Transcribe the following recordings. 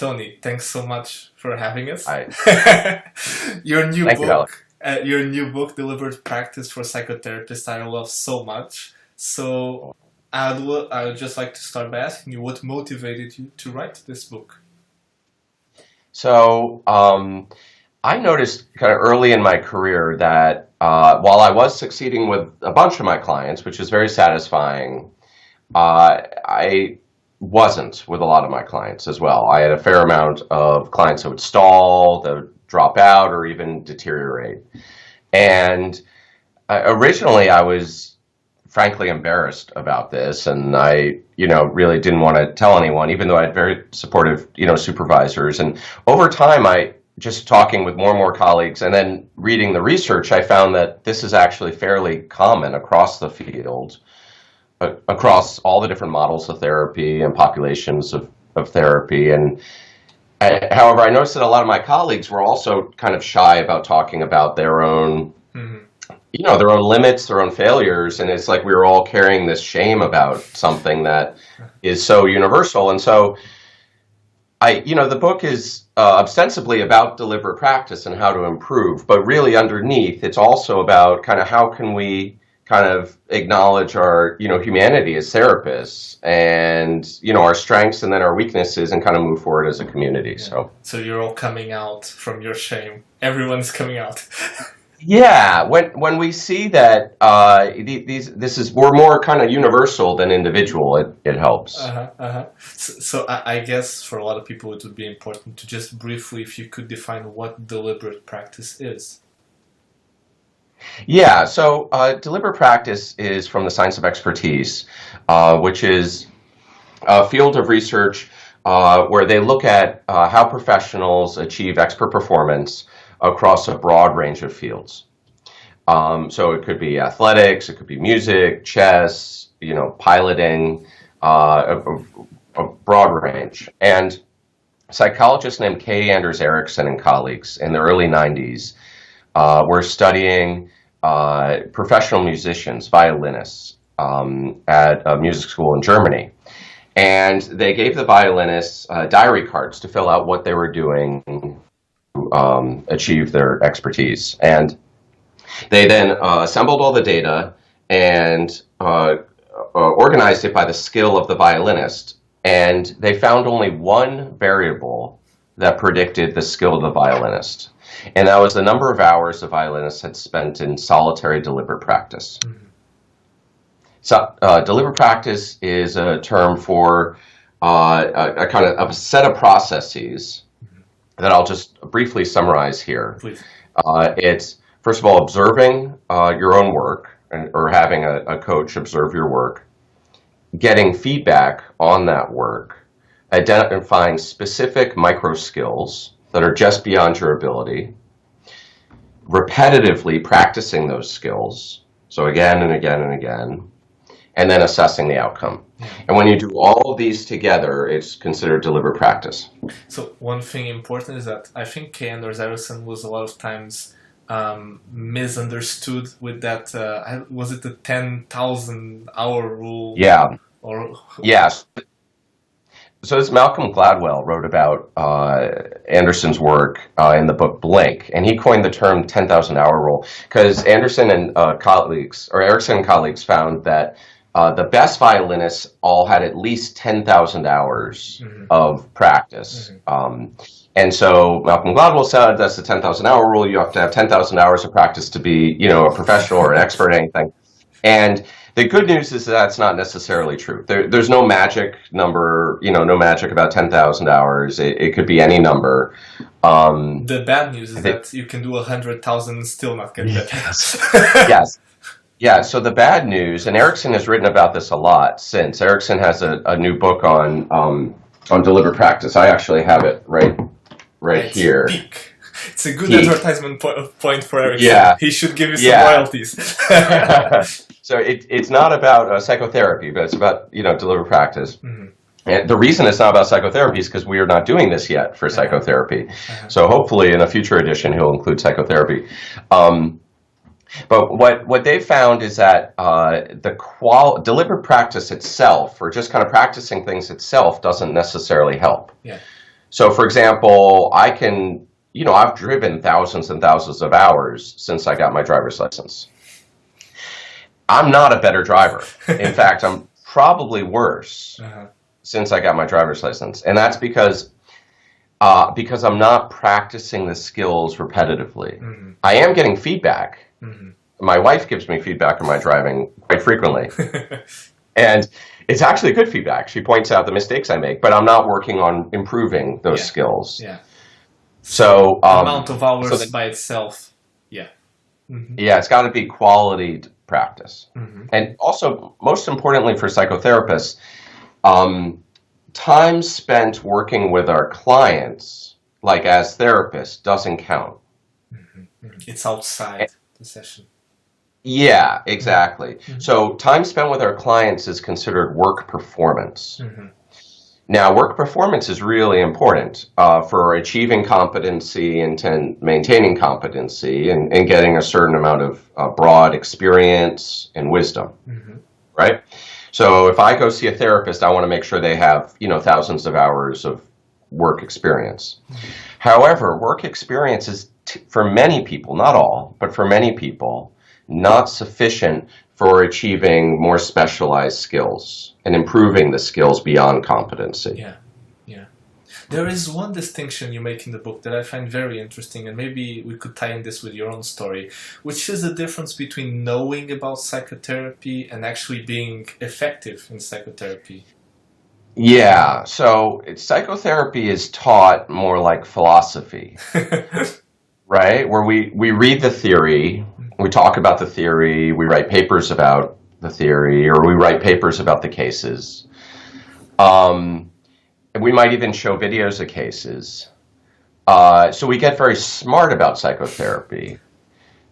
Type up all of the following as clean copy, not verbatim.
Tony, thanks so much for having us. I Your new Thank you, Alex. Deliberate Practice for Psychotherapists, I love so much. So I would just like to start by asking you what motivated you to write this book. So I noticed kind of early in my career that while I was succeeding with a bunch of my clients, which is very satisfying, I wasn't with a lot of my clients as well. I had a fair amount of clients that would stall, that would drop out, or even deteriorate. And originally, I was frankly embarrassed about this, and really didn't want to tell anyone, even though I had very supportive, supervisors. And over time, I just talking with more and more colleagues, and then reading the research, I found that this is actually fairly common across the field, across all the different models of therapy and populations of therapy. And however, I noticed that a lot of my colleagues were also kind of shy about talking about their own, their own limits, their own failures. And it's like we were all carrying this shame about something that is so universal. And so the book is ostensibly about deliberate practice and how to improve, but really underneath, it's also about kind of how can we kind of acknowledge our, humanity as therapists and, our strengths and then our weaknesses and kind of move forward as a community. Yeah. So you're all coming out from your shame. Everyone's coming out. Yeah, when we see that we're more kind of universal than individual, it helps. So I guess for a lot of people it would be important to just briefly, if you could define what deliberate practice is. Yeah, so deliberate practice is from the science of expertise, which is a field of research where they look at how professionals achieve expert performance across a broad range of fields. So it could be athletics, it could be music, chess, piloting, a broad range. And a psychologist named Kay Anders Ericsson and colleagues in the early 90s were studying professional musicians, violinists, at a music school in Germany. And they gave the violinists diary cards to fill out what they were doing to achieve their expertise. And they then assembled all the data and organized it by the skill of the violinist. And they found only one variable that predicted the skill of the violinist. And that was the number of hours the violinist had spent in solitary deliberate practice. So deliberate practice is a term for a kind of a set of processes that I'll just briefly summarize here. Please. It's, first of all, observing your own work or having a coach observe your work, getting feedback on that work, identifying specific micro skills that are just beyond your ability, repetitively practicing those skills, so again and again and again, and then assessing the outcome. And when you do all of these together, it's considered deliberate practice. So one thing important is that I think Kay Anders Ericsson was a lot of times misunderstood with that, was it the 10,000 hour rule? Yeah. Or yes. So this Malcolm Gladwell wrote about Anderson's work in the book Blink, and he coined the term 10,000 hour rule because Anderson and Erickson and colleagues found that the best violinists all had at least 10,000 hours of practice. And so Malcolm Gladwell said that's the 10,000 hour rule. You have to have 10,000 hours of practice to be, a professional or an expert at anything. And the good news is that's not necessarily true. There's no magic number, no magic about 10,000 hours. It could be any number. The bad news is that you can do 100,000 and still not get that. Yes. Yeah, so the bad news, and Erickson has written about this a lot since. Erickson has a new book on deliberate practice. I actually have it right here. Peak. It's a good advertisement point for Erickson. Yeah. He should give you some royalties. So it's not about psychotherapy, but it's about deliberate practice. And the reason it's not about psychotherapy is because we are not doing this yet for psychotherapy. So hopefully in a future edition he'll include psychotherapy. But what they found is that deliberate practice itself, or just kind of practicing things itself, doesn't necessarily help. Yeah. So, for example, I've driven thousands and thousands of hours since I got my driver's license. I'm not a better driver. In fact, I'm probably worse since I got my driver's license. And that's because I'm not practicing the skills repetitively. I am getting feedback. My wife gives me feedback on my driving quite frequently. And it's actually good feedback. She points out the mistakes I make, but I'm not working on improving those skills. Yeah. So amount of hours by itself. Yeah. Yeah, it's got to be quality practice. And also, most importantly for psychotherapists, time spent working with our clients, like as therapists, doesn't count. It's outside the session. Yeah, exactly. So time spent with our clients is considered work performance. Now, work performance is really important for achieving competency and maintaining competency and getting a certain amount of broad experience and wisdom, right? So if I go see a therapist, I want to make sure they have, thousands of hours of work experience. However, work experience is, for many people, not all, but for many people, not sufficient for achieving more specialized skills and improving the skills beyond competency. Yeah. There is one distinction you make in the book that I find very interesting, and maybe we could tie in this with your own story, which is the difference between knowing about psychotherapy and actually being effective in psychotherapy. Yeah, so psychotherapy is taught more like philosophy, right? Where we read the theory, we talk about the theory, we write papers about the theory, or we write papers about the cases. And we might even show videos of cases. So we get very smart about psychotherapy,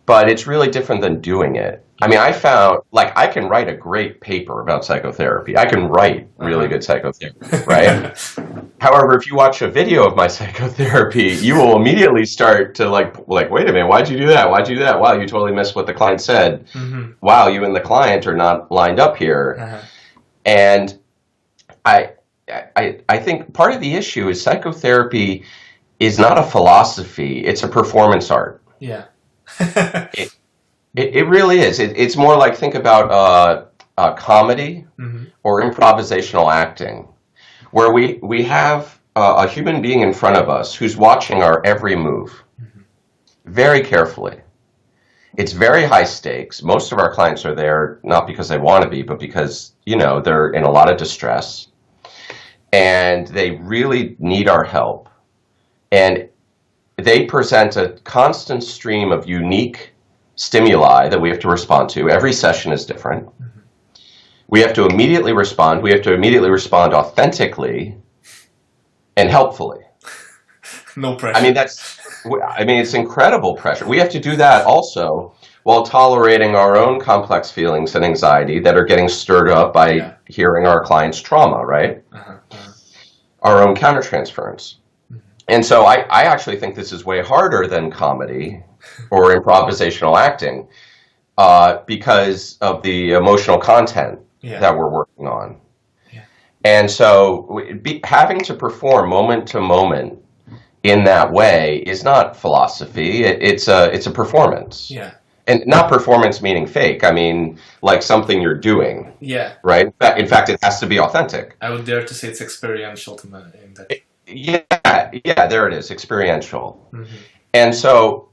but it's really different than doing it. I mean, I found, I can write a great paper about psychotherapy. I can write really good psychotherapy, right? However, if you watch a video of my psychotherapy, you will immediately start to wait a minute, why'd you do that? Why'd you do that? Wow, you totally missed what the client said. Wow, you and the client are not lined up here. And I think part of the issue is psychotherapy is not a philosophy, it's a performance art. Yeah. It really is. It's more like, think about comedy or improvisational acting, where we have a human being in front of us who's watching our every move very carefully. It's very high stakes. Most of our clients are there not because they want to be, but because, they're in a lot of distress. And they really need our help. And they present a constant stream of unique stimuli that we have to respond to. Every session is different. We have to immediately respond. We have to immediately respond authentically and helpfully. No pressure. I mean, it's incredible pressure. We have to do that also while tolerating our own complex feelings and anxiety that are getting stirred up by hearing our client's trauma, right? Our own countertransference. And so I actually think this is way harder than comedy or improvisational acting because of the emotional content that we're working on. And so having to perform moment to moment in that way is not philosophy. It's a performance. Yeah. And not performance meaning fake. I mean, like something you're doing. Yeah. Right? In fact, it has to be authentic. I would dare to say it's experiential to me. Yeah, there it is, experiential. And so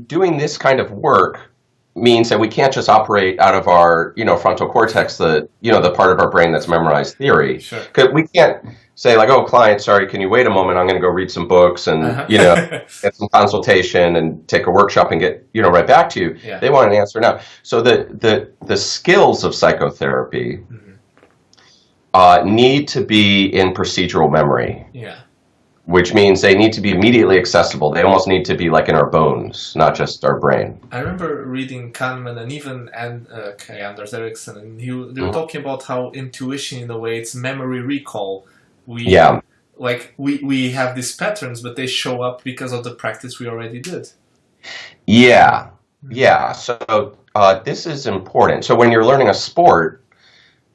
doing this kind of work means that we can't just operate out of our, frontal cortex, the part of our brain that's memorized theory. Sure. 'Cause we can't say oh, client, sorry, can you wait a moment? I'm going to go read some books and, get some consultation and take a workshop and get, right back to you. Yeah. They want an answer now. So the skills of psychotherapy need to be in procedural memory. Yeah. Which means they need to be immediately accessible. They almost need to be in our bones, not just our brain. I remember reading Kahneman and even Anders Ericsson, and they were talking about how intuition, in a way, it's memory recall. We have these patterns, but they show up because of the practice we already did. Yeah. So this is important. So when you're learning a sport,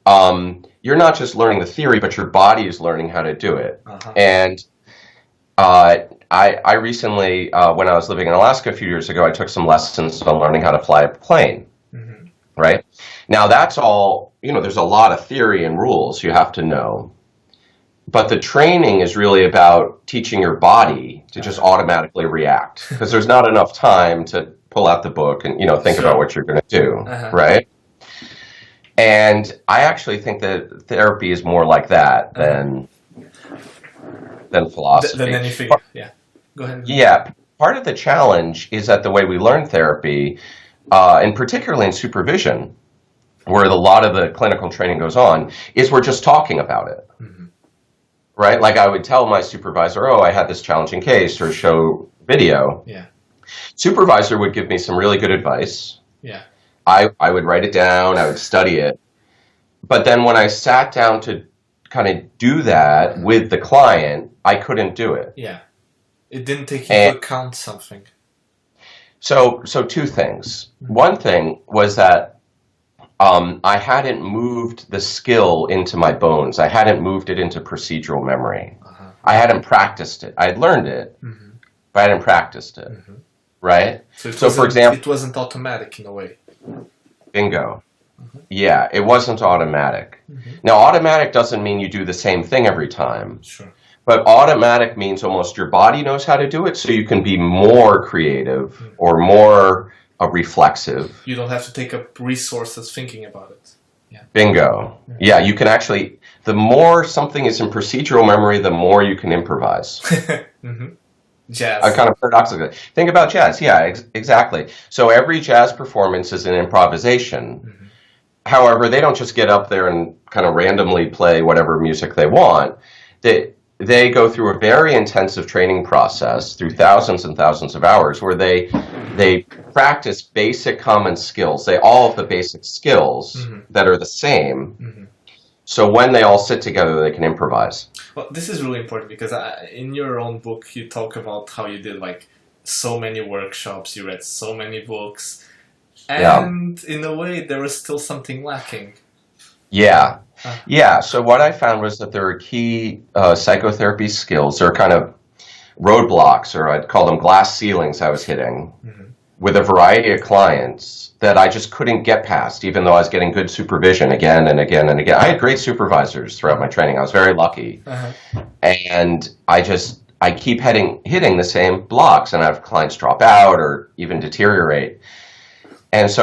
you're not just learning the theory, but your body is learning how to do it. And Uh, I recently, when I was living in Alaska a few years ago, I took some lessons on learning how to fly a plane, Hmm. right? Now that's all, there's a lot of theory and rules you have to know. But the training is really about teaching your body to just Uh-huh. automatically react because there's not enough time to pull out the book and, think about Sure. what you're going to do, Uh-huh. right? And I actually think that therapy is more like that Uh-huh. than Than philosophy. anything. Yeah. Go ahead. Yeah, part of the challenge is that the way we learn therapy, and particularly in supervision, where a lot of the clinical training goes on, is we're just talking about it, Hmm. right? Like I would tell my supervisor, oh, I had this challenging case, or show video. Yeah. Supervisor would give me some really good advice. Yeah. I would write it down, I would study it. But then when I sat down to kind of do that with the client, I couldn't do it. Yeah. It didn't take into And account something. so two things. Hmm. One thing was that I hadn't moved the skill into my bones. I hadn't moved it into procedural memory. Uh-huh. I hadn't practiced it. I had learned it, Hmm. but I hadn't practiced it, Hmm. right? So So, for it example, wasn't automatic in a way. bingo. Hmm. Yeah, it wasn't automatic. Hmm. Now, automatic doesn't mean you do the same thing every time, Sure. but automatic means almost your body knows how to do it, so you can be more creative Mm. or more reflexive. You don't have to take up resources thinking about it. Yeah. Bingo. Yeah, you can actually, the more something is in procedural memory, the more you can improvise. Hmm. Jazz. Kind of paradoxically. Think about jazz. Yeah, exactly. So every jazz performance is an improvisation. Hmm. However, they don't just get up there and kind of randomly play whatever music they want. They go through a very intensive training process through thousands and thousands of hours where they practice basic common skills. They all have the basic skills Hmm. that are the same. Hmm. So when they all sit together, they can improvise. Well, this is really important because in your own book, you talk about how you did like so many workshops, you read so many books, Yeah. and in a way, there was still something lacking. Yeah. Uh, Yeah. So what I found was that there are key psychotherapy skills. There are kind of roadblocks, or I'd call them glass ceilings I was hitting mhm. with a variety of clients that I just couldn't get past, even though I was getting good supervision again and again and again. I had great supervisors throughout my training. I was very lucky. Uh-huh. And I keep hitting the same blocks, and I have clients drop out or even deteriorate. And so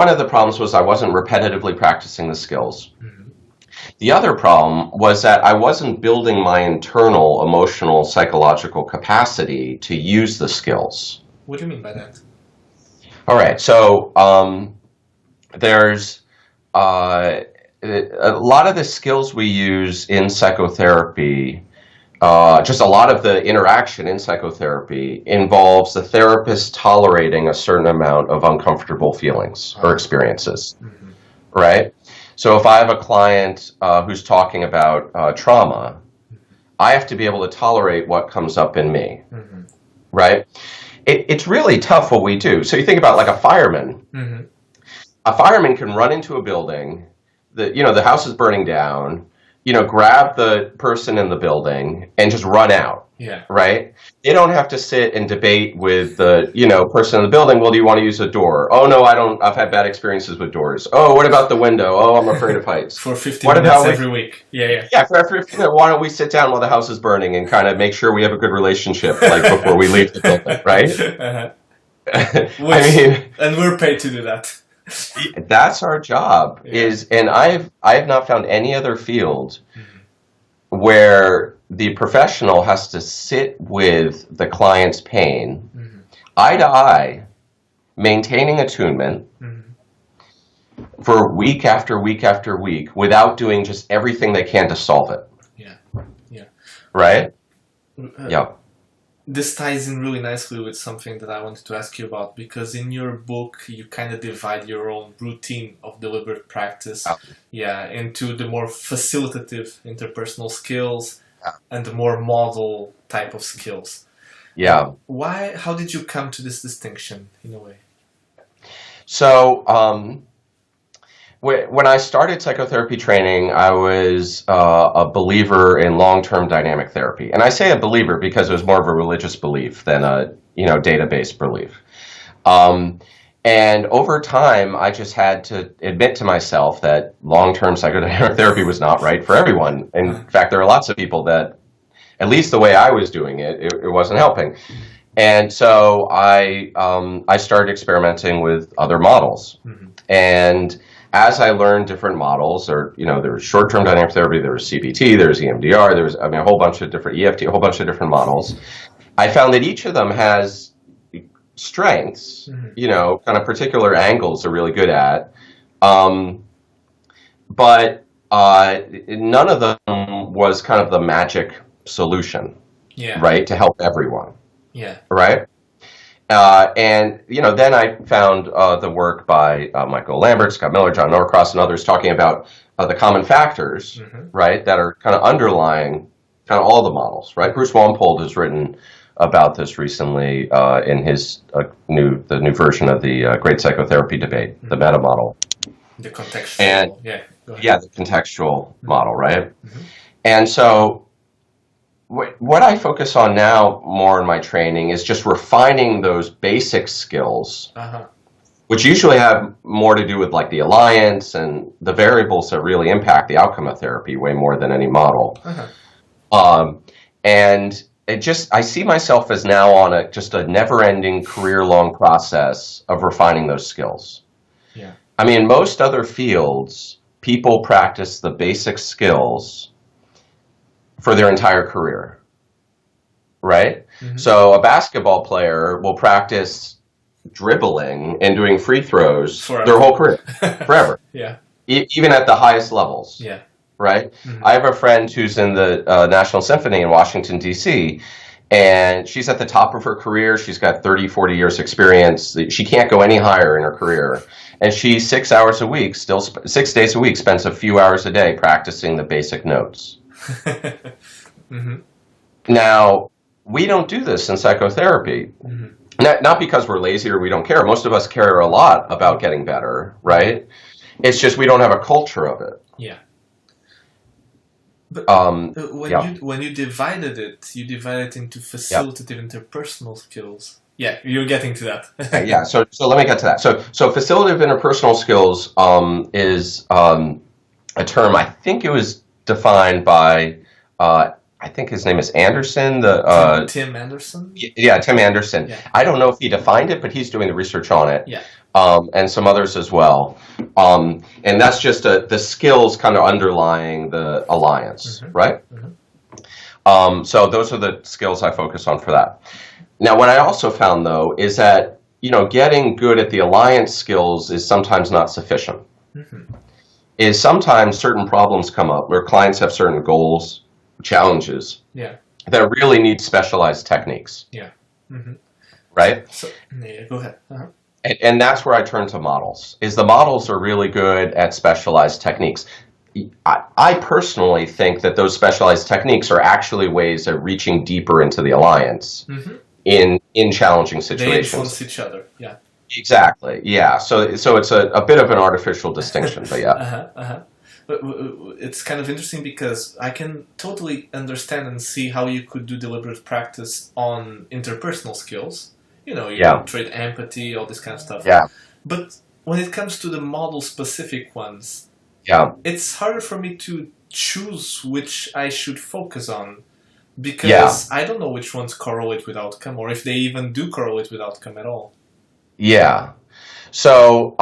one of the problems was I wasn't repetitively practicing the skills. Mhm. The other problem was that I wasn't building my internal emotional, psychological capacity to use the skills. What do you mean by that? All right, so there's a lot of the skills we use in psychotherapy, just a lot of the interaction in psychotherapy involves the therapist tolerating a certain amount of uncomfortable feelings or experiences, Mhm. right? So if I have a client who's talking about trauma, I have to be able to tolerate what comes up in me, Mhm. right? It's really tough what we do. So you think about like a fireman. Mhm. A fireman can run into a building, the house is burning down, grab the person in the building and just run out, Yeah. right? They don't have to sit and debate with the, person in the building. Well, do you want to use a door? Oh, no, I don't. I've had bad experiences with doors. Oh, what about the window? Oh, I'm afraid of heights. For 50 What minutes about every week. Yeah, yeah, why don't we sit down while the house is burning and kind of make sure we have a good relationship, like before we leave the building, right? Uh-huh. I mean, And we're paid to do that. that's our job Yeah. and I have not found any other field Mhm. where the professional has to sit with the client's pain, Mhm. eye to eye, maintaining attunement Mhm. for week after week after week without doing just everything they can to solve it, Yeah. Yeah. right? Uh, Yeah. This ties in really nicely with something that I wanted to ask you about because in your book you kind of divide your own routine of deliberate practice, into the more facilitative interpersonal skills and the more model type of skills. Yeah. Why? How did you come to this distinction in a way? So When I started psychotherapy training, I was a believer in long-term dynamic therapy. And I say a believer because it was more of a religious belief than a, database belief. And over time, I just had to admit to myself that long-term psychodynamic therapy was not right for everyone. In fact, there are lots of people that, at least the way I was doing it, it wasn't helping. And so I started experimenting with other models. Mm-hmm. And as I learned different models, or, there was short-term dynamic therapy, there was CBT, there was EMDR, there was, a whole bunch of different EFT, a whole bunch of different models. I found that each of them has strengths, mm-hmm. Kind of particular angles they're really good at. But none of them was kind of the magic solution, right, to help everyone. Yeah. Right? And, then I found the work by Michael Lambert, Scott Miller, John Norcross, and others talking about the common factors, mm-hmm. right, that are kind of underlying kind of all the models, right? Bruce Wampold has written about this recently in his new version of the Great Psychotherapy Debate, mm-hmm. the meta model. The contextual, and, the contextual mm-hmm. model, right? Mm-hmm. And so what I focus on now more in my training is just refining those basic skills, uh-huh. which usually have more to do with like the alliance and the variables that really impact the outcome of therapy way more than any model. Uh-huh. And I see myself as now on just a never-ending career-long process of refining those skills. Yeah. I mean, in most other fields, people practice the basic skills for their entire career, right? Mm-hmm. So a basketball player will practice dribbling and doing free throws their whole career, forever. Yeah. Even at the highest levels. Yeah. Right? Mm-hmm. I have a friend who's in the National Symphony in Washington, D.C., and she's at the top of her career. She's got 30, 40 years experience. She can't go any higher in her career. And she 6 days a week, spends a few hours a day practicing the basic notes. Mm-hmm. Now, we don't do this in psychotherapy. Mm-hmm. Not because we're lazy or we don't care. Most of us care a lot about getting better, right? It's just we don't have a culture of it. Yeah. But when you divided it, you divided it into facilitative interpersonal skills. Yeah, you're getting to that. Yeah, so let me get to that. So facilitative interpersonal skills is a term, I think it was defined by, I think his name is Anderson. Tim Anderson? Yeah, Tim Anderson. Yeah. I don't know if he defined it, but he's doing the research on it. Yeah. And some others as well. And that's just the skills kind of underlying the alliance, mm-hmm. right? Mm-hmm. So those are the skills I focus on for that. Now, what I also found, though, is that, getting good at the alliance skills is sometimes not sufficient. Mm-hmm. Is sometimes certain problems come up where clients have certain goals, challenges, that really need specialized techniques. Yeah. Mm-hmm. Right? So, go ahead. Uh-huh. And that's where I turn to models, is the models are really good at specialized techniques. I personally think that those specialized techniques are actually ways of reaching deeper into the alliance mm-hmm. in challenging situations. They influence each other, yeah. Exactly, yeah. So it's a bit of an artificial distinction, but yeah. Uh-huh, uh-huh. But it's kind of interesting because I can totally understand and see how you could do deliberate practice on interpersonal skills. You trade empathy, all this kind of stuff. Yeah. But when it comes to the model-specific ones, it's harder for me to choose which I should focus on because I don't know which ones correlate with outcome or if they even do correlate with outcome at all. Yeah. So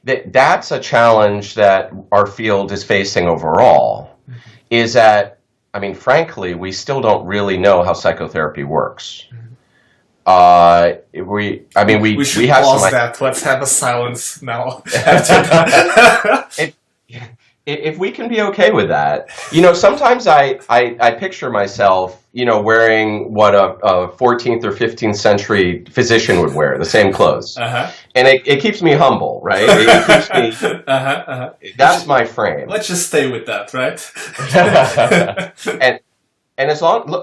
that's a challenge that our field is facing overall, mm-hmm. is that, frankly, we still don't really know how psychotherapy works. Mm-hmm. We should pause that. Let's have a silence now after that. If we can be okay with that, sometimes I picture myself, wearing what a 14th or 15th century physician would wear, the same clothes, uh-huh. and it keeps me humble, right? It keeps me. Uh-huh, uh-huh. That's my frame. Let's just stay with that, right? And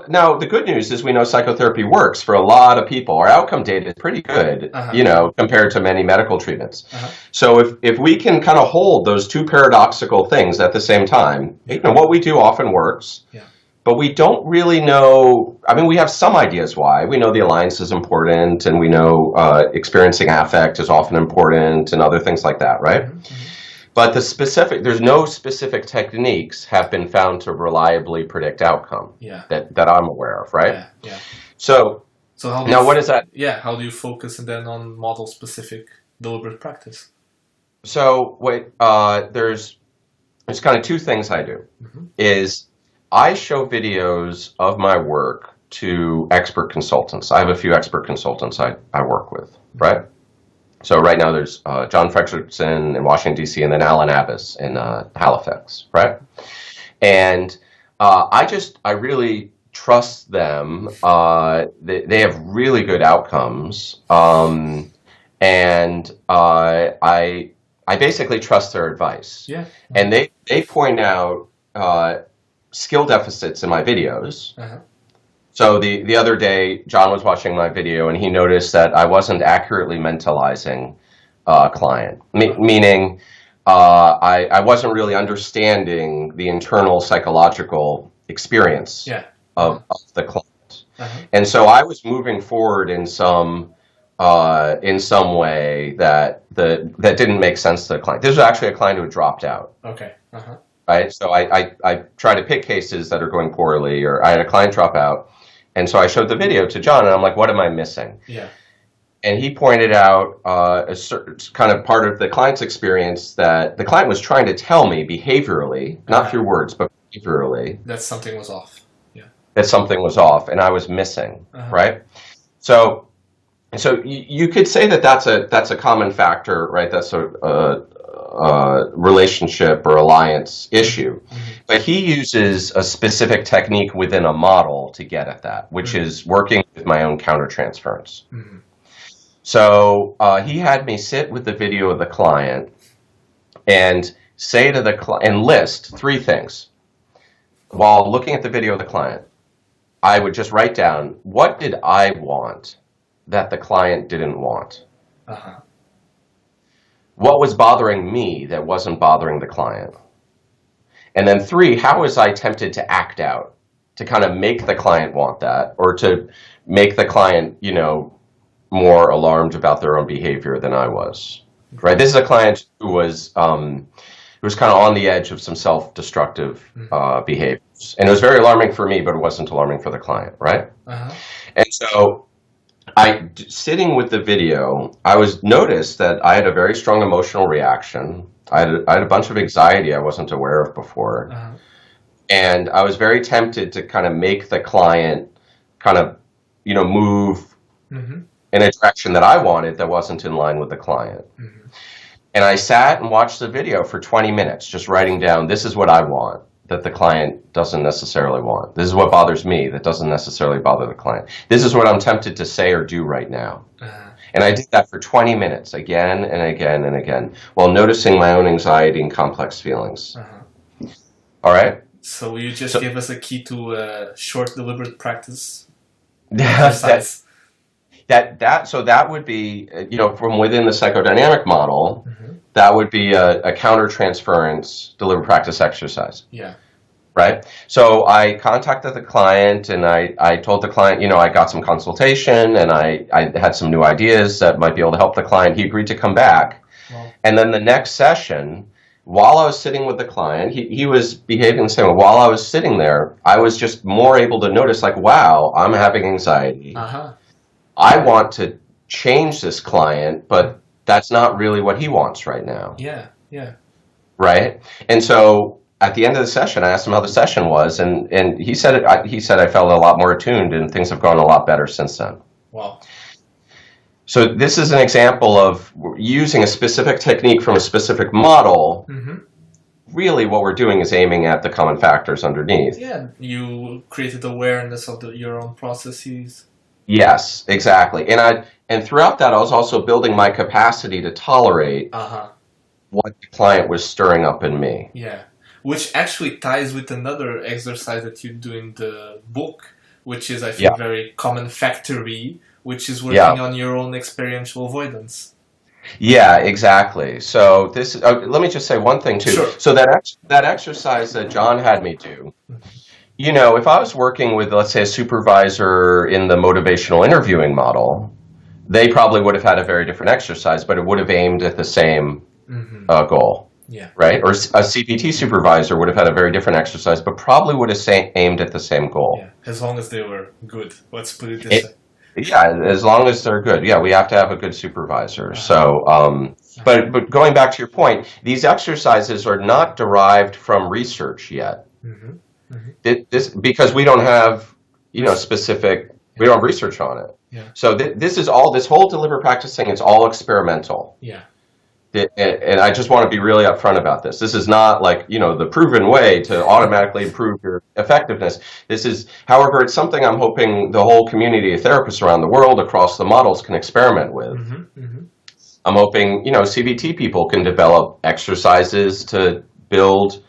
now the good news is we know psychotherapy works for a lot of people. Our outcome data is pretty good, compared to many medical treatments. So if we can kind of hold those two paradoxical things at the same time, what we do often works. Yeah. But we don't really know. I mean, we have some ideas why. We know the alliance is important, and we know experiencing affect is often important, and other things like that, right? But there's no specific techniques have been found to reliably predict outcome that I'm aware of, right? Yeah. So how now what is that? Yeah, how do you focus then on model-specific deliberate practice? So there's kind of two things I do. Is I show videos of my work to expert consultants. I have a few expert consultants I work with, right? So right now there's John Fredrickson in Washington, D.C., and then Alan Abbas in Halifax, right? And I really trust them. They have really good outcomes. And I basically trust their advice. Yeah. And they point out skill deficits in my videos. So the other day, John was watching my video, and he noticed that I wasn't accurately mentalizing a client, meaning I wasn't really understanding the internal psychological experience of the client. And so I was moving forward in some way that didn't make sense to the client. This was actually a client who had dropped out. Okay. Right. So I try to pick cases that are going poorly, or I had a client drop out. And so I showed the video to John, and I'm like, what am I missing? Yeah. And he pointed out a certain kind of part of the client's experience that the client was trying to tell me behaviorally, not through words, but behaviorally. That something was off. Yeah. That something was off, and I was missing, right? So you could say that's a common factor, right? That's a relationship or alliance issue. But he uses a specific technique within a model to get at that, which is working with my own countertransference. So he had me sit with the video of the client and say to the client, and list three things. While looking at the video of the client, I would just write down, what did I want that the client didn't want? What was bothering me that wasn't bothering the client? And then three, how was I tempted to act out to kind of make the client want that, or to make the client, more alarmed about their own behavior than I was, right? This is a client who was kind of on the edge of some self-destructive behaviors. And it was very alarming for me, but it wasn't alarming for the client, right? And so sitting with the video, I noticed that I had a very strong emotional reaction. I had a bunch of anxiety I wasn't aware of before. And I was very tempted to kind of make the client kind of, move in a direction that I wanted that wasn't in line with the client. And I sat and watched the video for 20 minutes, just writing down, this is what I want that the client doesn't necessarily want. This is what bothers me that doesn't necessarily bother the client. This is what I'm tempted to say or do right now. And I did that for 20 minutes, again and again and again, while noticing my own anxiety and complex feelings. All right? So will you just give us a key to short, deliberate practice? That would be, from within the psychodynamic model, that would be a countertransference deliberate practice exercise. Yeah. Right? So I contacted the client, and I told the client, I got some consultation, and I had some new ideas that might be able to help the client. He agreed to come back. Wow. And then the next session, while I was sitting with the client, he was behaving the same way. While I was sitting there, I was just more able to notice, like, wow, I'm having anxiety. I want to change this client, but that's not really what he wants right now. Yeah. Right? And so at the end of the session, I asked him how the session was, and he said I felt a lot more attuned, and things have gone a lot better since then. Wow. So this is an example of using a specific technique from a specific model. Really what we're doing is aiming at the common factors underneath. Yeah, you created awareness of your own processes. Yes, exactly. And throughout that, I was also building my capacity to tolerate what the client was stirring up in me. Yeah. which actually ties with another exercise that you do in the book, which is, I think, very common factory, which is working on your own experiential avoidance. Yeah, exactly. So this, let me just say one thing too. Sure. So that exercise that John had me do, if I was working with, let's say, a supervisor in the motivational interviewing model, they probably would have had a very different exercise, but it would have aimed at the same goal. Yeah. Right? Or a CBT supervisor would have had a very different exercise, but probably would have aimed at the same goal. Yeah. As long as they were good. Let's put it this way. Yeah, as long as they're good. Yeah, we have to have a good supervisor. So, but going back to your point, these exercises are not derived from research yet. Because we don't have, specific, we don't have research on it. Yeah. So this whole deliberate practice thing is all experimental. Yeah. And I just want to be really upfront about this. This is not like, the proven way to automatically improve your effectiveness. This is, however, it's something I'm hoping the whole community of therapists around the world across the models can experiment with. I'm hoping, CBT people can develop exercises to build,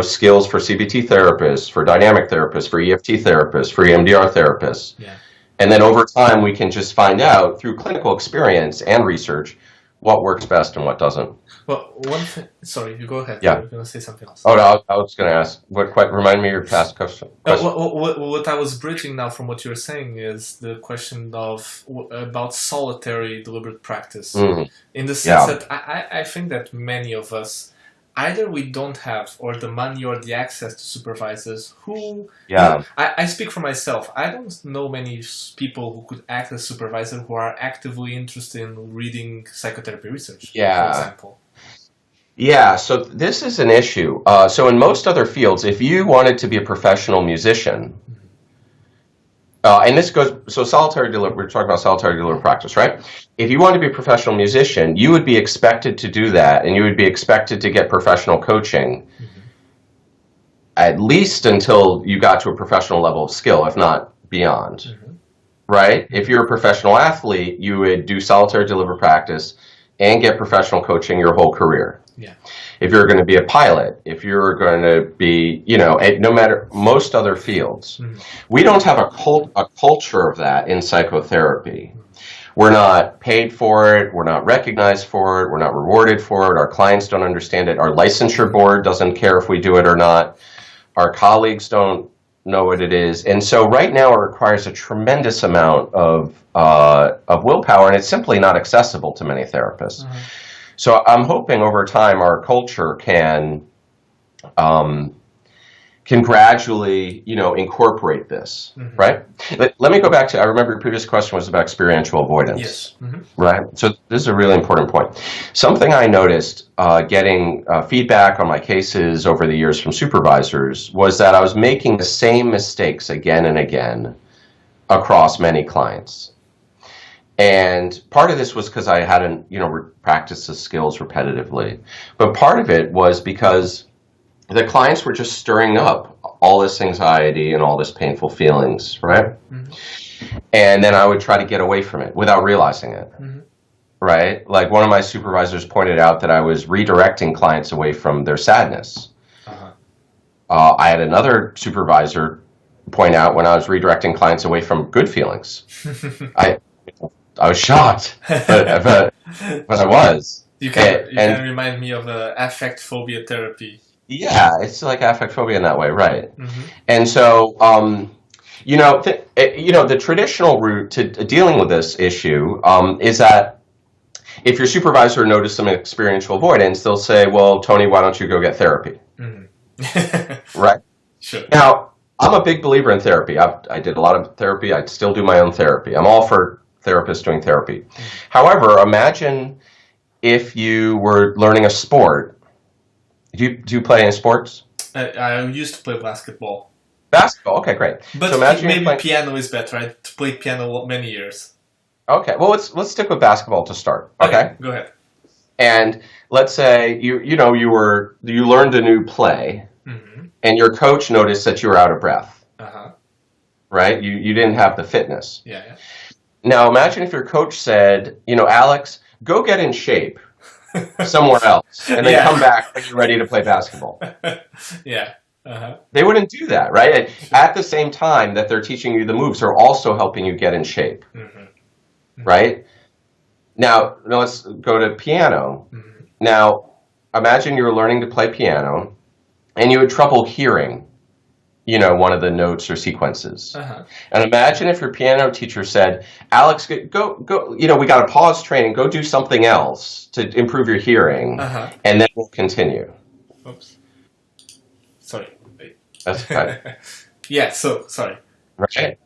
skills for CBT therapists, for dynamic therapists, for EFT therapists, for EMDR therapists. Yeah. And then over time, we can just find out through clinical experience and research what works best and what doesn't. Well, one thing. Sorry, you go ahead. Yeah. You were going to say something else. Oh, no, I was going to ask. Remind me your past question. What I was bridging now from what you were saying is the question about solitary deliberate practice. In the sense that I think that many of us, either we don't have or the money or the access to supervisors who... I speak for myself. I don't know many people who could act as supervisor who are actively interested in reading psychotherapy research, for example. Yeah, so this is an issue. So in most other fields, if you wanted to be a professional musician, and this goes, so we're talking about solitary deliberate practice, right? If you wanted to be a professional musician, you would be expected to do that, and you would be expected to get professional coaching at least until you got to a professional level of skill, if not beyond, right? If you're a professional athlete, you would do solitary deliberate practice and get professional coaching your whole career. Yeah. If you're going to be a pilot, if you're going to be, no matter most other fields, we don't have a culture of that in psychotherapy. We're not paid for it. We're not recognized for it. We're not rewarded for it. Our clients don't understand it. Our licensure board doesn't care if we do it or not. Our colleagues don't know what it is. And so right now it requires a tremendous amount of willpower, and it's simply not accessible to many therapists. So I'm hoping over time our culture can gradually, incorporate this, right? Let me go back to, I remember your previous question was about experiential avoidance. Yes. Right? So this is a really important point. Something I noticed getting feedback on my cases over the years from supervisors was that I was making the same mistakes again and again across many clients. And part of this was because I hadn't, practiced the skills repetitively. But part of it was because the clients were just stirring up all this anxiety and all this painful feelings, right? And then I would try to get away from it without realizing it, right? Like one of my supervisors pointed out that I was redirecting clients away from their sadness. I had another supervisor point out when I was redirecting clients away from good feelings. I was shocked, but I was. You can remind me of affect phobia therapy. Yeah, it's like affect phobia in that way, right? And so, the traditional route to dealing with this issue is that if your supervisor noticed some experiential avoidance, they'll say, "Well, Tony, why don't you go get therapy?" Right? Sure. Now, I'm a big believer in therapy. I did a lot of therapy. I still do my own therapy. I'm all for therapists doing therapy. However, imagine if you were learning a sport. Do you play any sports? I used to play basketball. Basketball, okay, great. But so imagine maybe piano is better. I played piano many years. Okay, well let's stick with basketball to start. Okay, go ahead. And let's say you learned a new play, and your coach noticed that you were out of breath. Right? You didn't have the fitness. Yeah. Now imagine if your coach said, Alex, go get in shape. somewhere else and then Yeah. come back when you're ready to play basketball. Yeah. Uh-huh. They wouldn't do that, right? And at the same time that they're teaching you the moves, they're also helping you get in shape, right? Now, let's go to piano. Now, imagine you're learning to play piano and you had trouble hearing, one of the notes or sequences. And imagine if your piano teacher said, Alex, go, we got a pause training, go do something else to improve your hearing, and then we'll continue. Oops. Sorry. Wait. That's okay. Yeah, so, sorry. Right.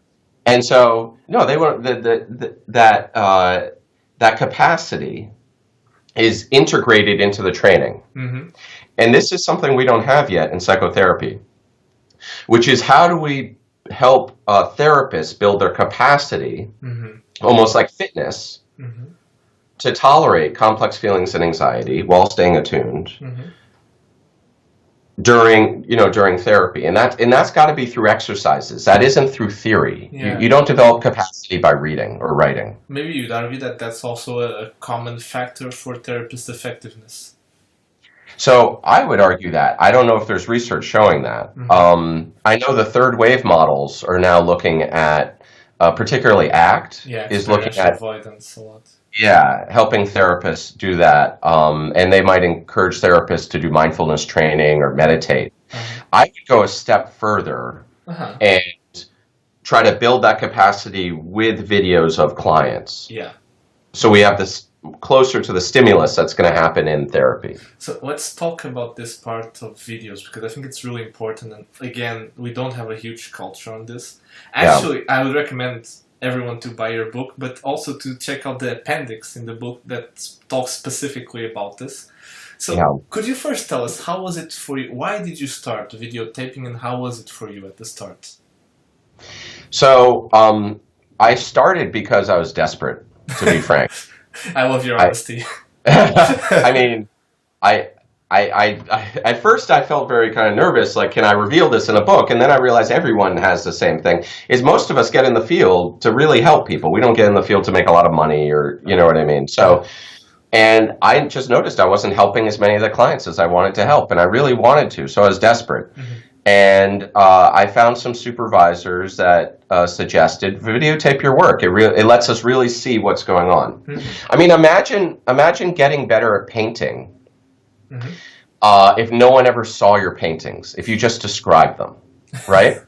And so, no, they want that capacity is integrated into the training. And this is something we don't have yet in psychotherapy, which is how do we help therapists build their capacity, almost like fitness, to tolerate complex feelings and anxiety while staying attuned during therapy. And that's got to be through exercises. That isn't through theory. Yeah. You don't develop capacity by reading or writing. Maybe you'd argue that that's also a common factor for therapist effectiveness. So I would argue that. I don't know if there's research showing that. I know the third wave models are now looking at, particularly ACT, is looking at avoidance a lot. Yeah, helping therapists do that. And they might encourage therapists to do mindfulness training or meditate. I would go a step further and try to build that capacity with videos of clients. Yeah. So we have this closer to the stimulus that's going to happen in therapy. So let's talk about this part of videos, because I think it's really important. And again, we don't have a huge culture on this. Actually, I would recommend everyone to buy your book, but also to check out the appendix in the book that talks specifically about this. So could you first tell us, how was it for you? Why did you start videotaping, and how was it for you at the start? So I started because I was desperate, to be frank. I love your honesty. I mean, I at first I felt very kind of nervous, like, can I reveal this in a book? And then I realized everyone has the same thing, is most of us get in the field to really help people. We don't get in the field to make a lot of money, or, you know what I mean? So, and I just noticed I wasn't helping as many of the clients as I wanted to help, and I really wanted to, so I was desperate. And I found some supervisors that suggested videotape your work. It lets us really see what's going on. I mean, imagine getting better at painting if no one ever saw your paintings, if you just described them, right?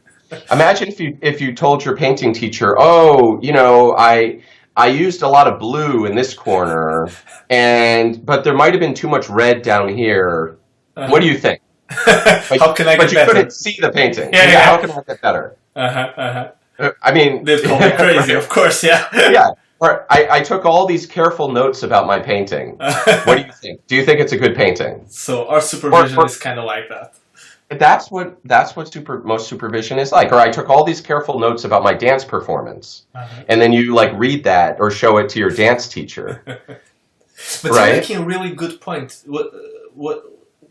Imagine if you told your painting teacher, oh, I used a lot of blue in this corner, but there might have been too much red down here. What do you think? How can I get better? But you couldn't see the painting. Yeah. How can I get better? I mean, they'd call me crazy, of course. Yeah. Or I took all these careful notes about my painting. What do you think? Do you think it's a good painting? So our supervision is kind of like that. That's what most supervision is like. Or I took all these careful notes about my dance performance, and then you read that or show it to your dance teacher. But you're making a really good point. What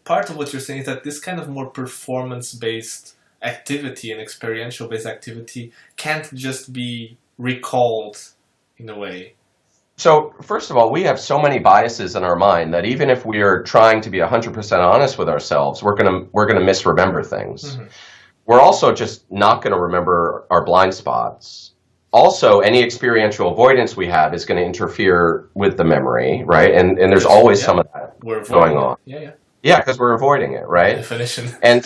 part of what you're saying is that this kind of more performance-based activity and experiential-based activity can't just be recalled in a way. So, first of all, we have so many biases in our mind that even if we are trying to be 100% honest with ourselves, we're gonna misremember things. We're also just not going to remember our blind spots. Also, any experiential avoidance we have is going to interfere with the memory, right? And there's always some of that going on. Yeah, because we're avoiding it, right? Definition. And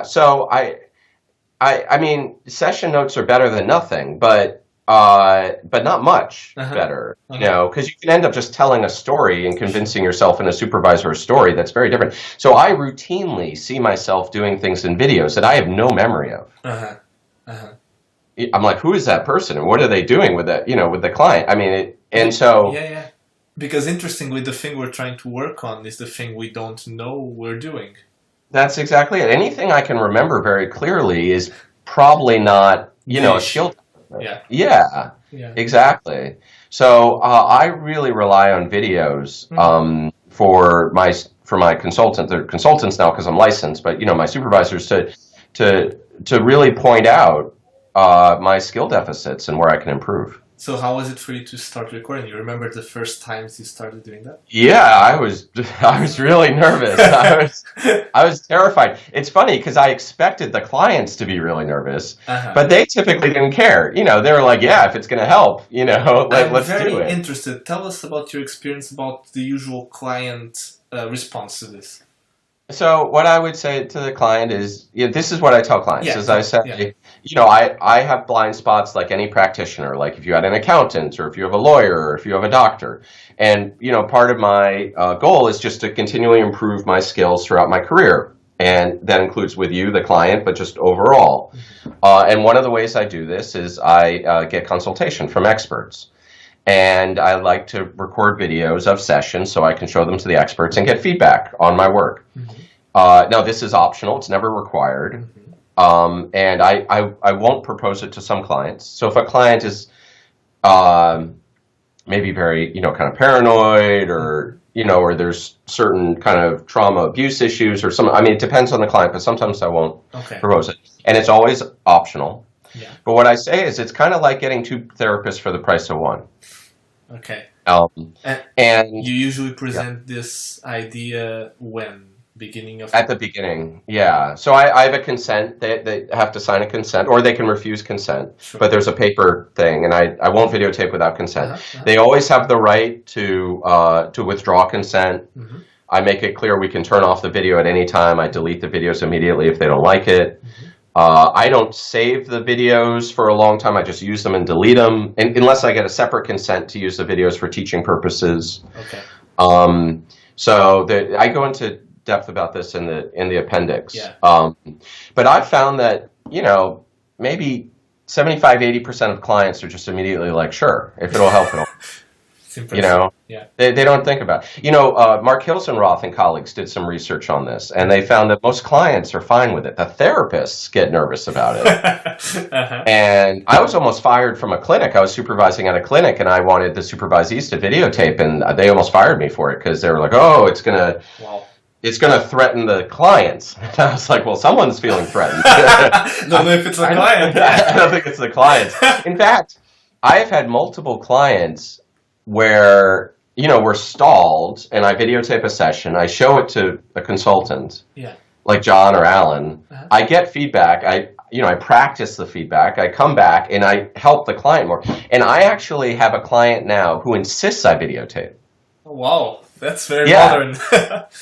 so I mean, session notes are better than nothing, but not much better, because you can end up just telling a story and convincing yourself and a supervisor a story that's very different. So I routinely see myself doing things in videos that I have no memory of. I'm like, who is that person, and what are they doing with that, with the client? I mean, because interestingly, the thing we're trying to work on is the thing we don't know we're doing. That's exactly it. Anything I can remember very clearly is probably not, a shield. Yeah, exactly. So I really rely on videos for my consultants. They're consultants now because I'm licensed, but my supervisors to really point out my skill deficits and where I can improve. So how was it for you to start recording? You remember the first times you started doing that? Yeah, I was really nervous. I was terrified. It's funny because I expected the clients to be really nervous, Uh-huh. but they typically didn't care. They were like, "Yeah, if it's going to help, I'm let's do very it." interested. Tell us about your experience about the usual client response to this. So what I would say to the client is, this is what I tell clients. Yeah, As I say, yeah. I have blind spots like any practitioner, like if you had an accountant or if you have a lawyer or if you have a doctor. And, part of my goal is just to continually improve my skills throughout my career. And that includes with you, the client, but just overall. And one of the ways I do this is I get consultation from experts. And I like to record videos of sessions so I can show them to the experts and get feedback on my work. Now, this is optional. It's never required. And I won't propose it to some clients. So if a client is maybe very, kind of paranoid or, or there's certain kind of trauma abuse issues or it depends on the client, but sometimes I won't propose it. And it's always optional. Yeah. But what I say is it's kind of like getting two therapists for the price of one. Okay. And you usually present this idea when? Beginning of... At the beginning, yeah. So I have a consent. They have to sign a consent, or they can refuse consent. Sure. But there's a paper thing, and I won't videotape without consent. They always have the right to withdraw consent. I make it clear we can turn off the video at any time. I delete the videos immediately if they don't like it. I don't save the videos for a long time. I just use them and delete them, unless I get a separate consent to use the videos for teaching purposes. Okay. So I go into depth about this in the appendix. Yeah. But I've found that, maybe 75-80% of clients are just immediately like, sure, if it'll help, it'll. Yeah. They don't think about it. Mark Hilsenroth and colleagues did some research on this, and they found that most clients are fine with it. The therapists get nervous about it. And I was almost fired from a clinic. I was supervising at a clinic, and I wanted the supervisees to videotape, and they almost fired me for it because they were like, oh, it's going to... Wow. It's going to threaten the clients. And I was like, well, someone's feeling threatened. Don't know if it's the client. I don't think it's the clients. In fact, I've had multiple clients where, we're stalled, and I videotape a session. I show it to a consultant, like John or Alan. I get feedback. I practice the feedback. I come back, and I help the client more. And I actually have a client now who insists I videotape. Oh, wow. That's very modern.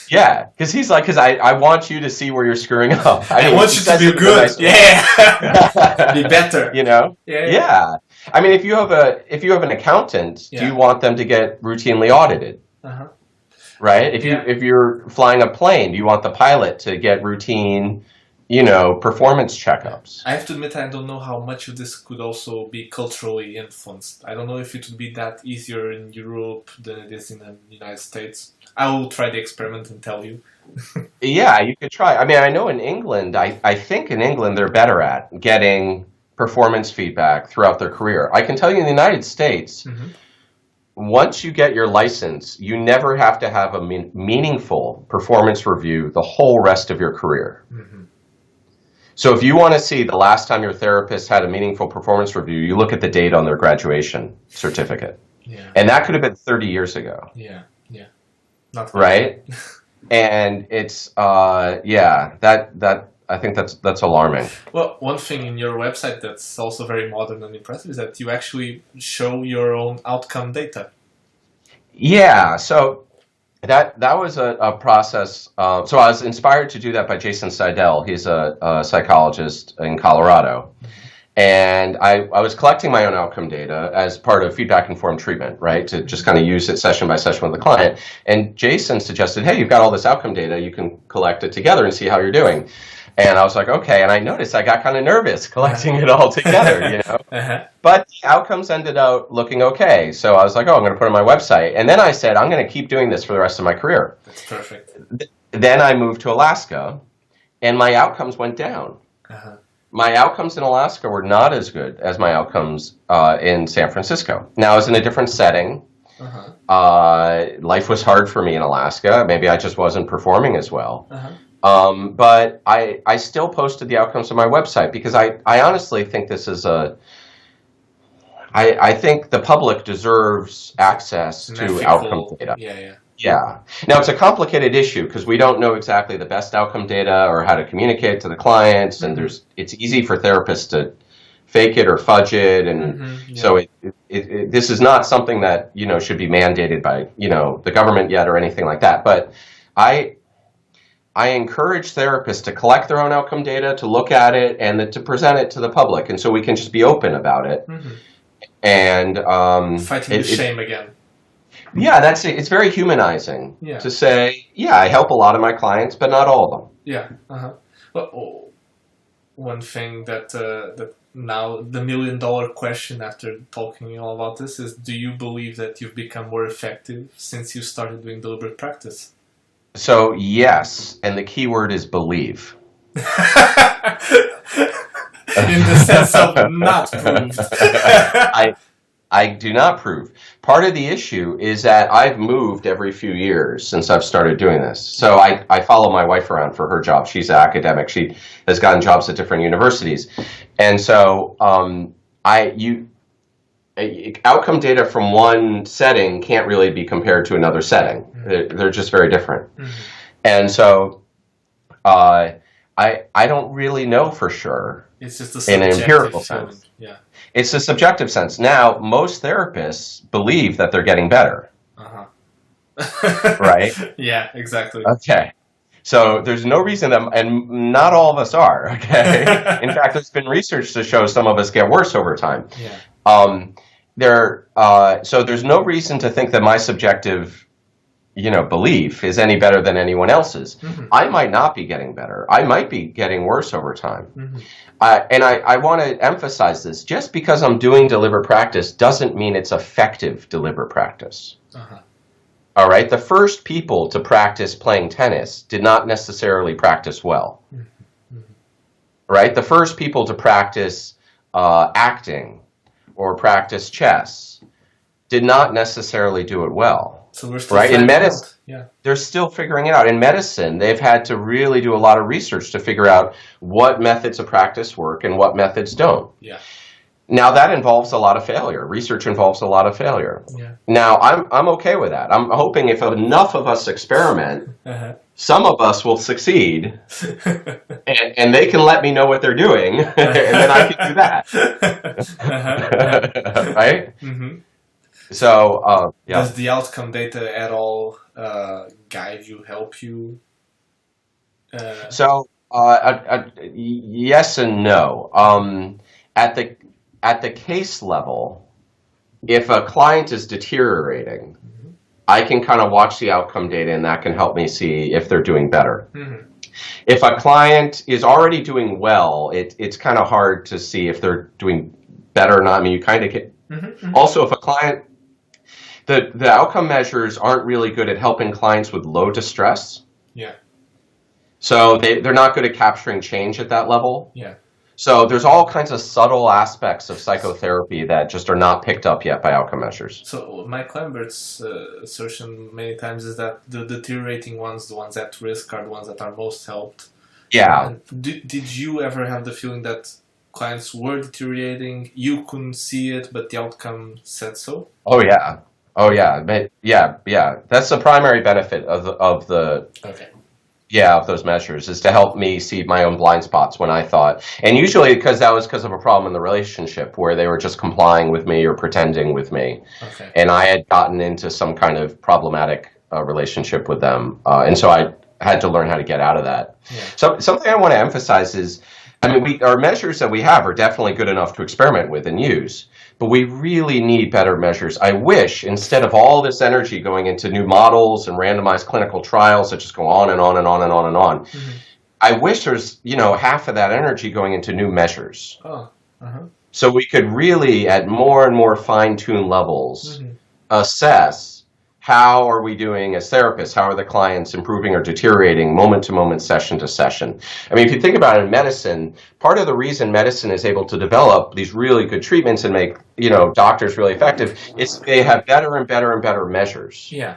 Yeah, because I want you to see where you're screwing up. I want you to be good. Be better. Yeah. I mean, if you have an accountant, do you want them to get routinely audited? Right. If you're flying a plane, do you want the pilot to get routine, performance checkups? I have to admit, I don't know how much of this could also be culturally influenced. I don't know if it would be that easier in Europe than it is in the United States. I will try the experiment and tell you. Yeah, you could try. I mean, I know in England, I think in England they're better at getting performance feedback throughout their career. I can tell you in the United States, once you get your license, you never have to have a meaningful performance review the whole rest of your career. So if you want to see the last time your therapist had a meaningful performance review, you look at the date on their graduation certificate. And that could have been 30 years ago. Not right? And it's, I think that's alarming. Well, one thing in your website that's also very modern and impressive is that you actually show your own outcome data. Yeah, so that was a process. So I was inspired to do that by Jason Seidel. He's a psychologist in Colorado. And I was collecting my own outcome data as part of feedback-informed treatment, right, to just kind of use it session by session with the client. And Jason suggested, hey, you've got all this outcome data. You can collect it together and see how you're doing. And I was like, okay. And I noticed I got kind of nervous collecting it all together, But the outcomes ended up looking okay. So I was like, oh, I'm going to put it on my website. And then I said, I'm going to keep doing this for the rest of my career. That's perfect. Then I moved to Alaska, and my outcomes went down. My outcomes in Alaska were not as good as my outcomes in San Francisco. Now, I was in a different setting. Life was hard for me in Alaska. Maybe I just wasn't performing as well. But I still posted the outcomes on my website because I honestly think this is I think the public deserves access An to outcome ethical, data. yeah. Yeah. Now it's a complicated issue because we don't know exactly the best outcome data or how to communicate to the clients, and it's easy for therapists to fake it or fudge it, and Yeah. so this is not something that should be mandated by the government yet or anything like that. But I I encourage therapists to collect their own outcome data, to look at it, and to present it to the public, and so we can just be open about it. And fighting the shame again. Yeah, that's it. It's very humanizing to say, yeah, I help a lot of my clients, but not all of them. Yeah. Well, one thing that now the $1 million question after talking all about this is: do you believe that you've become more effective since you started doing deliberate practice? So yes, and the key word is believe. In the sense of not proved. I do not prove. Part of the issue is that I've moved every few years since I've started doing this. So I follow my wife around for her job. She's an academic. She has gotten jobs at different universities. And so outcome data from one setting can't really be compared to another setting. They're just very different. And so I don't really know for sure. It's just a in an empirical sense. Yeah. It's a subjective sense. Now, most therapists believe that they're getting better. Right? Yeah, exactly. Okay. So there's no reason that, and not all of us are, okay? In fact, there's been research to show some of us get worse over time. Yeah. So there's no reason to think that my subjective belief is any better than anyone else's. I might not be getting better. I might be getting worse over time. And I want to emphasize this. Just because I'm doing deliberate practice doesn't mean it's effective deliberate practice. All right? The first people to practice playing tennis did not necessarily practice well. Right? The first people to practice acting or practice chess did not necessarily do it well. So we're still right? In medicine, yeah. They're still figuring it out. In medicine, they've had to really do a lot of research to figure out what methods of practice work and what methods don't. Yeah. Now that involves a lot of failure. Research involves a lot of failure. Yeah. Now I'm okay with that. I'm hoping if enough of us experiment, some of us will succeed, and they can let me know what they're doing, and then I can do that. Right? So, Does the outcome data at all guide you, help you? Yes and no. At the case level, if a client is deteriorating, I can kind of watch the outcome data, and that can help me see if they're doing better. If a client is already doing well, it's kind of hard to see if they're doing better or not. I mean, you kind of get. Also, if a client, the outcome measures aren't really good at helping clients with low distress. Yeah. So they're not good at capturing change at that level. Yeah. So there's all kinds of subtle aspects of psychotherapy that just are not picked up yet by outcome measures. So Mike Lambert's assertion many times is that the deteriorating ones, the ones at risk, are the ones that are most helped. Yeah. Did you ever have the feeling that clients were deteriorating, you couldn't see it, but the outcome said so? Oh yeah. But yeah. That's the primary benefit of the okay. Yeah, of those measures, is to help me see my own blind spots when I thought, and usually because of a problem in the relationship where they were just complying with me or pretending with me, and I had gotten into some kind of problematic relationship with them, and so I had to learn how to get out of that. Yeah. So something I want to emphasize is, our measures that we have are definitely good enough to experiment with and use, but we really need better measures. I wish, instead of all this energy going into new models and randomized clinical trials that just go on and on and on and on and on, I wish there's, half of that energy going into new measures. So we could really, at more and more fine-tuned levels, assess how are we doing as therapists? How are the clients improving or deteriorating moment to moment, session to session? I mean, if you think about it in medicine, part of the reason medicine is able to develop these really good treatments and make, doctors really effective is they have better and better and better measures. Yeah.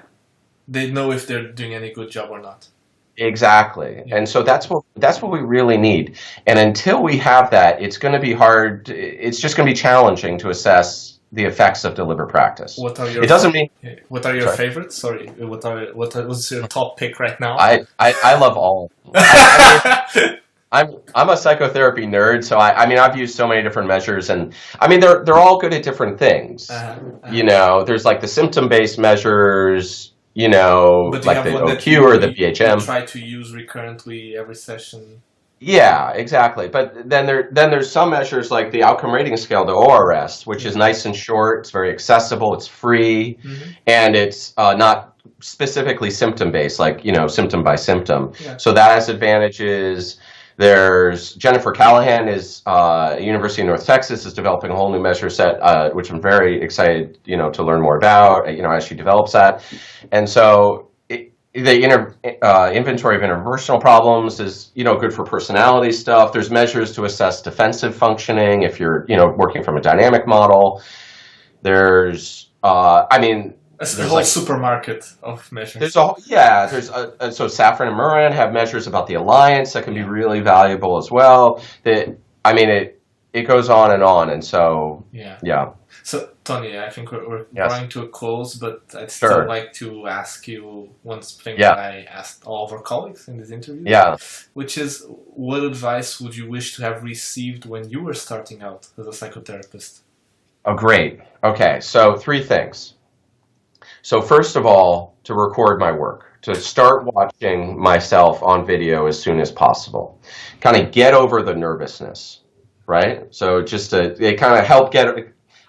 They know if they're doing any good job or not. Exactly. Yeah. And so that's what we really need. And until we have that, it's going to be hard. It's just going to be challenging to assess, the effects of deliberate practice. What are your It doesn't mean. What are your Sorry. favorites? Sorry, what's your top pick right now? I love all. I'm a psychotherapy nerd, so I mean I've used so many different measures, and I mean they're all good at different things. You know, there's like the symptom-based measures, you know, But like you have the one OQ or the BHM. you try to use recurrently every session. Yeah, exactly. But then there's some measures like the outcome rating scale, the ORS, which is nice and short. It's very accessible. It's free, and it's not specifically symptom based, like, you know, symptom by symptom. Yeah. So that has advantages. There's Jennifer Callahan is University of North Texas is developing a whole new measure set, which I'm very excited, you know, to learn more about, you know, as she develops that. And so the inventory of interpersonal problems is, you know, good for personality stuff. There's measures to assess defensive functioning if you're, you know, working from a dynamic model. There's, I mean, There's a whole supermarket of measures. so Safran and Moran have measures about the alliance that can be really valuable as well. I mean, it goes on, and so yeah. So Tony, I think we're Yes. drawing to a close, but I'd Sure. still like to ask you one thing Yeah. that I asked all of our colleagues in this interview. Yeah. Which is, what advice would you wish to have received when you were starting out as a psychotherapist? Oh, great. Okay, so 3 things. So first of all, to record my work, to start watching myself on video as soon as possible. Kind of get over the nervousness, right? So just they kind of help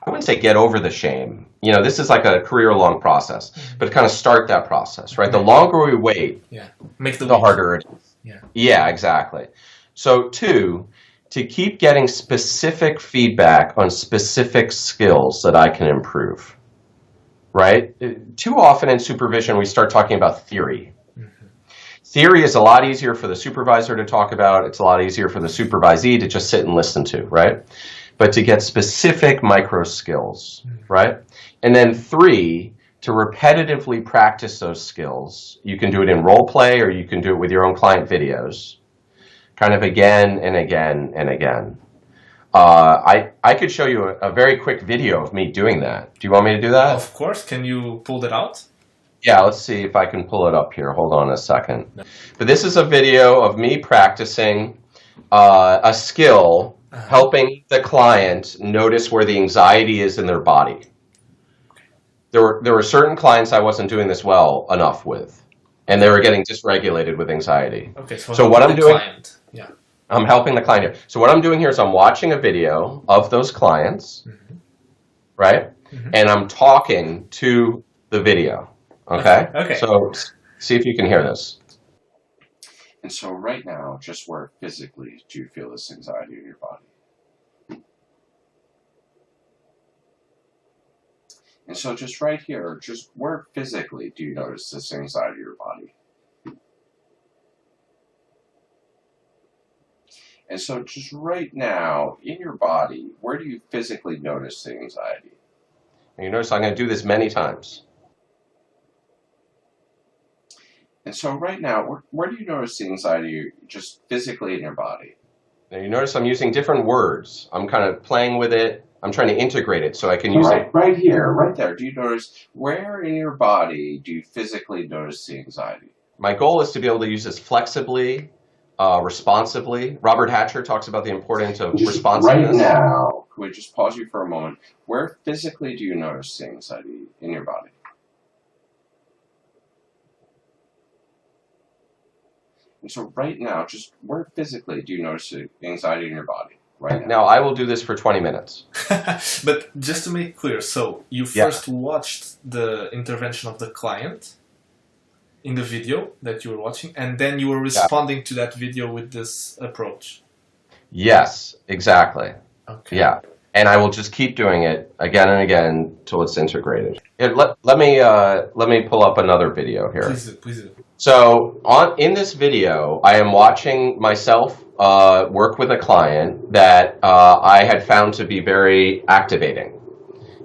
I wouldn't say get over the shame. You know, this is like a career-long process, but kind of start that process, right? The longer we wait, Make the harder it is. Yeah, exactly. So 2, to keep getting specific feedback on specific skills that I can improve. Right? Too often in supervision, we start talking about theory. Theory is a lot easier for the supervisor to talk about. It's a lot easier for the supervisee to just sit and listen to, right? But to get specific micro skills, right? And then 3, to repetitively practice those skills. You can do it in role play, or you can do it with your own client videos, kind of again and again and again. I could show you a very quick video of me doing that. Do you want me to do that? Of course. Can you pull that out? Yeah, let's see if I can pull it up here. Hold on a second. But this is a video of me practicing a skill, helping the client notice where the anxiety is in their body. There were certain clients I wasn't doing this well enough with, and they were getting dysregulated with anxiety. Okay, so what I'm doing... Client. Yeah. I'm helping the client here. So what I'm doing here is I'm watching a video of those clients, right? And I'm talking to the video, okay? Okay. So see if you can hear this. And so right now, just where physically do you feel this anxiety in your body? And so just right here, just where physically do you notice this anxiety in your body? And so just right now, in your body, where do you physically notice the anxiety? And you notice I'm going to do this many times. And so right now, where do you notice the anxiety just physically in your body? Now you notice I'm using different words. I'm kind of playing with it. I'm trying to integrate it so I can use it. Right here, right there. Do you notice, where in your body do you physically notice the anxiety? My goal is to be able to use this flexibly, responsively. Robert Hatcher talks about the importance of responsiveness. Right now, can we just pause you for a moment? Where physically do you notice the anxiety in your body? And so right now, just where physically do you notice the anxiety in your body? Right now I will do this for 20 minutes. But just to make clear, so you first watched the intervention of the client in the video that you were watching, and then you were responding to that video with this approach. Yes, exactly. Okay. Yeah, and I will just keep doing it again and again till it's integrated. Here, let me pull up another video here. Please do. So in this video, I am watching myself work with a client that I had found to be very activating.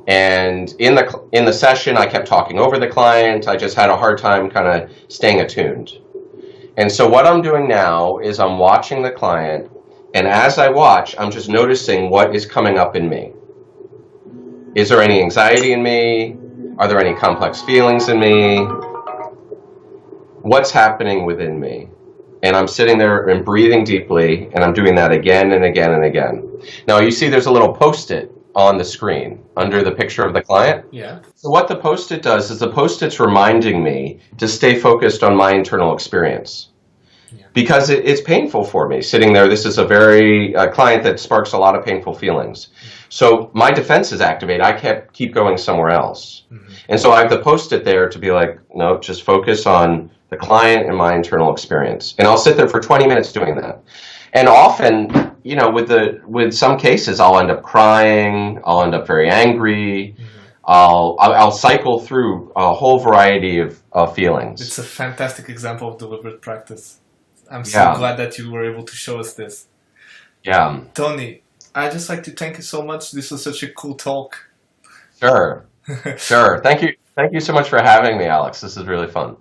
And in the session, I kept talking over the client. I just had a hard time kind of staying attuned. And so what I'm doing now is I'm watching the client, and as I watch, I'm just noticing what is coming up in me. Is there any anxiety in me? Are there any complex feelings in me? What's happening within me? And I'm sitting there and breathing deeply, and I'm doing that again and again and again. Now, you see there's a little Post-it on the screen under the picture of the client. Yeah. So what the Post-it does is the Post-it's reminding me to stay focused on my internal experience. Yeah. Because it's painful for me sitting there. This is a very client that sparks a lot of painful feelings. Yeah. So my defense is activated. I keep going somewhere else. Mm-hmm. And so I have the Post-it there to be like, no, just focus on the client and my internal experience. And I'll sit there for 20 minutes doing that. And often, you know, with some cases, I'll end up crying. I'll end up very angry. Mm-hmm. I'll cycle through a whole variety of feelings. It's a fantastic example of deliberate practice. I'm so glad that you were able to show us this. Yeah. Tony, I'd just like to thank you so much. This was such a cool talk. Sure. Sure. Thank you. Thank you so much for having me, Alex. This is really fun.